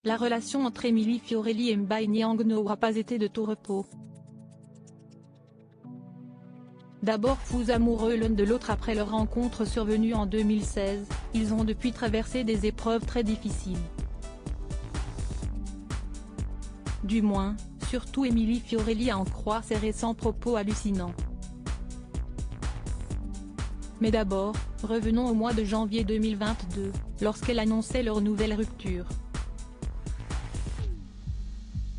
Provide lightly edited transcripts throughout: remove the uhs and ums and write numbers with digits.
La relation entre Émilie Fiorelli et Mbaye Niang n'aura pas été de tout repos. D'abord fous amoureux l'un de l'autre après leur rencontre survenue en 2016, ils ont depuis traversé des épreuves très difficiles. Du moins, surtout Émilie Fiorelli à en croire ses récents propos hallucinants. Mais d'abord, revenons au mois de janvier 2022, lorsqu'elle annonçait leur nouvelle rupture.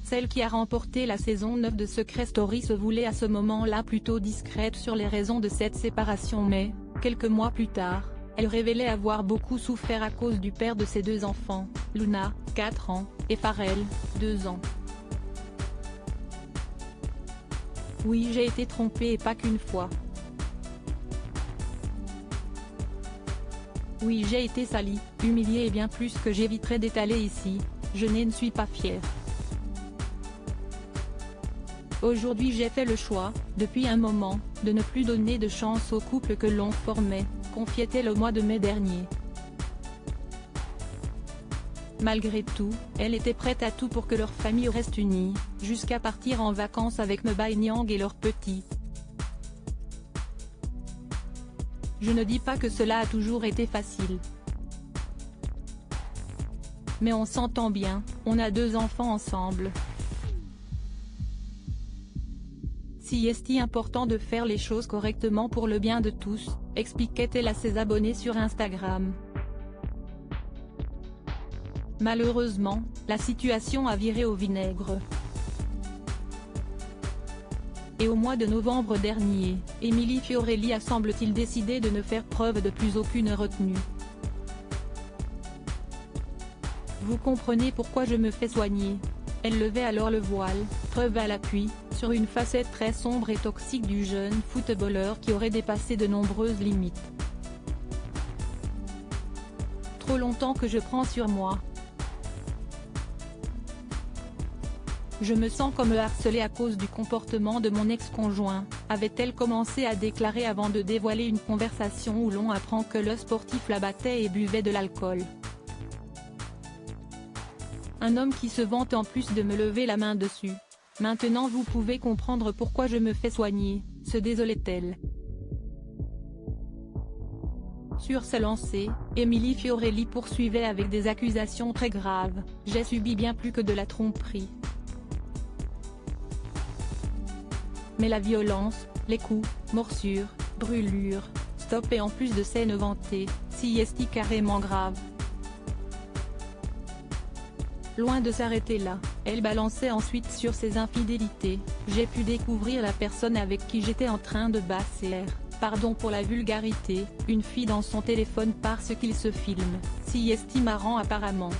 Celle qui a remporté la saison 9 de Secret Story se voulait à ce moment-là plutôt discrète sur les raisons de cette séparation mais, quelques mois plus tard, elle révélait avoir beaucoup souffert à cause du père de ses deux enfants, Luna, 4 ans, et Pharrell, 2 ans. Oui, j'ai été trompée et pas qu'une fois. Oui, j'ai été salie, humiliée et bien plus que j'éviterai d'étaler ici, je ne suis pas fière. Aujourd'hui j'ai fait le choix, depuis un moment, de ne plus donner de chance au couple que l'on formait, confiait-elle au mois de mai dernier. Malgré tout, elle était prête à tout pour que leur famille reste unie, jusqu'à partir en vacances avec Mbaye Niang et leurs petits. Je ne dis pas que cela a toujours été facile. Mais on s'entend bien, on a 2 enfants ensemble. Si est important de faire les choses correctement pour le bien de tous, expliquait-elle à ses abonnés sur Instagram. Malheureusement, la situation a viré au vinaigre. Et au mois de novembre dernier, Émilie Fiorelli a semble-t-il décidé de ne faire preuve de plus aucune retenue. Vous comprenez pourquoi je me fais soigner. Elle levait alors le voile, preuve à l'appui, sur une facette très sombre et toxique du jeune footballeur qui aurait dépassé de nombreuses limites. Trop longtemps que je prends sur moi. Je me sens comme harcelée à cause du comportement de mon ex-conjoint, avait-elle commencé à déclarer avant de dévoiler une conversation où l'on apprend que le sportif la battait et buvait de l'alcool. Un homme qui se vante en plus de me lever la main dessus. Maintenant vous pouvez comprendre pourquoi je me fais soigner, se désolait-elle. Sur ce lancer, Émilie Fiorelli poursuivait avec des accusations très graves, j'ai subi bien plus que de la tromperie. Mais la violence, les coups, morsures, brûlures, stop et en plus de scènes vantées, si est carrément grave. Loin de s'arrêter là, elle balançait ensuite sur ses infidélités, j'ai pu découvrir la personne avec qui j'étais en train de basser, pardon pour la vulgarité, une fille dans son téléphone parce qu'il se filme, si est marrant apparemment.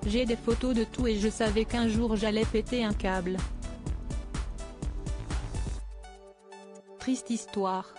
J'ai des photos de tout et je savais qu'un jour j'allais péter un câble. Triste histoire.